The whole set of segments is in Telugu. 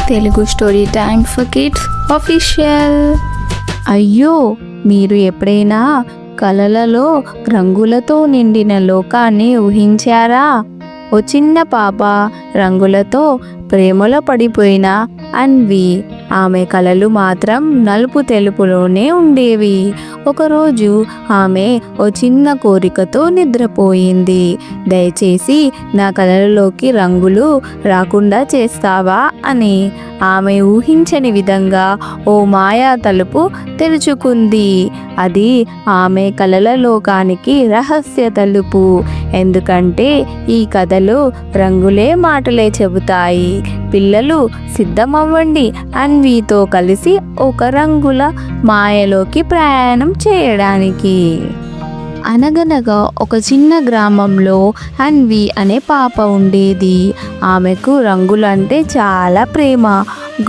Telugu story time for kids official. అయ్యో, మీరు ఎప్పుడైనా కలలలో రంగులతో నిండిన లోకాన్ని ఊహించారా? ఓ చిన్న పాప రంగులతో ప్రేమలో పడిపోయిన అన్వి. ఆమె కలలు మాత్రం నలుపు తెలుపులోనే ఉండేవి. ఒకరోజు ఆమె ఓ చిన్న కోరికతో నిద్రపోయింది. దయచేసి నా కలలలోకి రంగులు రాకుండా చేస్తావా అని. ఆమె ఊహించని విధంగా ఓ మాయా తలుపు తెరుచుకుంది. అది ఆమె కలల లోకానికి రహస్య తలుపు. ఎందుకంటే ఈ కథలు రంగులే మాటలే చెబుతాయి. పిల్లలు సిద్ధమవ్వండి, అన్వితో కలిసి ఒక రంగుల మాయలోకి ప్రయాణం చేయడానికి. అనగనగా ఒక చిన్న గ్రామంలో అన్వి అనే పాప ఉండేది. ఆమెకు రంగులంటే చాలా ప్రేమ.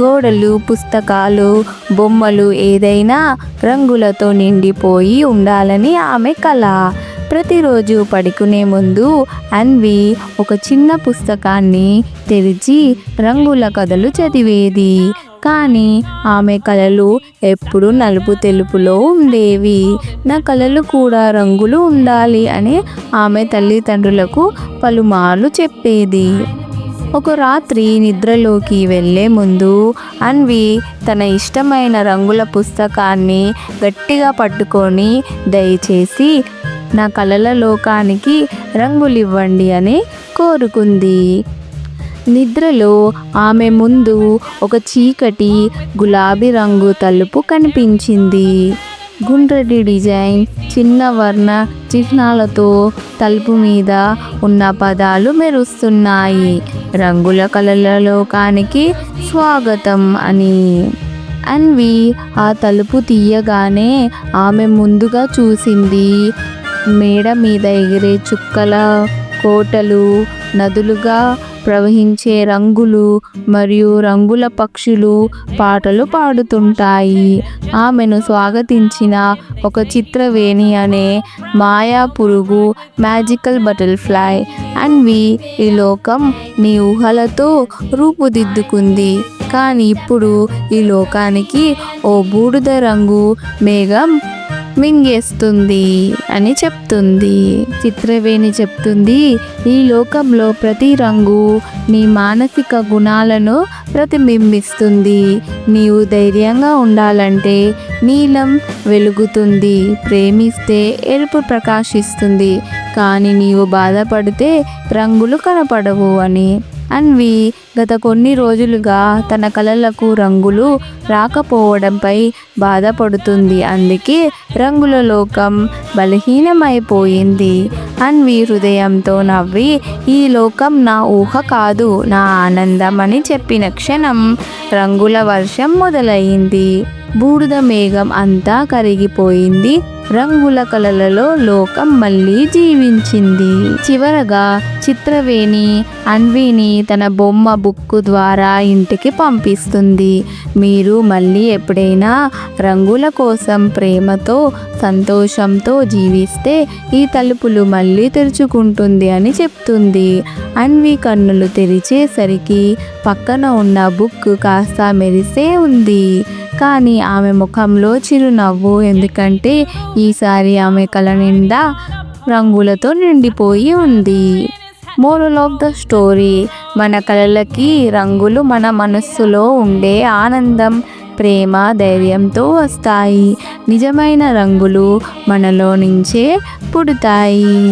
గోడలు, పుస్తకాలు, బొమ్మలు ఏదైనా రంగులతో నిండిపోయి ఉండాలని ఆమె కల. ప్రతిరోజు పడుకునే ముందు అన్వి ఒక చిన్న పుస్తకాన్ని తెరిచి రంగుల కథలు చదివేది. కానీ ఆమె కలలు ఎప్పుడు నలుపు తెలుపులో ఉండేవి. నా కలలు కూడా రంగులు ఉండాలి అని ఆమె తల్లిదండ్రులకు పలుమార్లు చెప్పేది. ఒక రాత్రి నిద్రలోకి వెళ్ళే ముందు అన్వి తన ఇష్టమైన రంగుల పుస్తకాన్ని గట్టిగా పట్టుకొని, దయచేసి నా కలల లోకానికి రంగులివ్వండి అని కోరుకుంది. నిద్రలో ఆమె ముందు ఒక చీకటి గులాబీ రంగు తలుపు కనిపించింది. గుండ్రటి డిజైన్, చిన్న వర్ణ చిహ్నాలతో తలుపు మీద ఉన్న పదాలు మెరుస్తున్నాయి. రంగుల కలల లోకానికి స్వాగతం అని. అన్వి ఆ తలుపు తీయగానే ఆమె ముందుగా చూసింది మేడ మీద ఎగిరే చుక్కల కోటలు, నదులుగా ప్రవహించే రంగులు మరియు రంగుల పక్షులు పాటలు పాడుతుంటాయి. ఆమెను స్వాగతించిన ఒక చిత్రవేణి అనే మాయా పురుగు, మ్యాజికల్ బటర్ఫ్లై. అన్వి, ఈ లోకం నీ ఊహలతో రూపుదిద్దుకుంది, కానీ ఇప్పుడు ఈ లోకానికి ఓ బూడిద రంగు మేఘం మింగేస్తుంది అని చెప్తుంది. చిత్రవేణి చెప్తుంది, ఈ లోకంలో ప్రతి రంగు నీ మానసిక గుణాలను ప్రతిబింబిస్తుంది. నీవు ధైర్యంగా ఉండాలంటే నీలం వెలుగుతుంది, ప్రేమిస్తే ఎరుపు ప్రకాశిస్తుంది, కానీ నీవు బాధపడితే రంగులు కనపడవు అని. అన్వి గత కొన్ని రోజులుగా తన కలలకు రంగులు రాకపోవడంపై బాధపడుతుంది. అందుకే రంగుల లోకం బలహీనమైపోయింది. అన్వి హృదయంతో నవ్వి, ఈ లోకం నా ఊహ కాదు, నా ఆనందం అని చెప్పిన క్షణం రంగుల వర్షం మొదలైంది. బూడిద మేఘం అంతా కరిగిపోయింది. రంగుల కలలలో లోకం మళ్ళీ జీవించింది. చివరగా చిత్రవేణి అన్విని తన బొమ్మ బుక్ ద్వారా ఇంటికి పంపిస్తుంది. మీరు మళ్ళీ ఎప్పుడైనా రంగుల కోసం ప్రేమతో, సంతోషంతో జీవిస్తే ఈ తలుపులు మళ్ళీ తెరుచుకుంటుంది అని చెప్తుంది. అన్వి కన్నులు తెరిచేసరికి పక్కన ఉన్న బుక్ కాస్త మెరిసే ఉంది. కానీ ఆమె ముఖంలో చిరునవ్వు, ఎందుకంటే ఈసారి ఆమె కల నిండా రంగులతో నిండిపోయి ఉంది. మోరల్ ఆఫ్ ద స్టోరీ, మన కలలకి రంగులు మన మనస్సులో ఉండే ఆనందం, ప్రేమ, ధైర్యంతో వస్తాయి. నిజమైన రంగులు మనలో నుంచే పుడతాయి.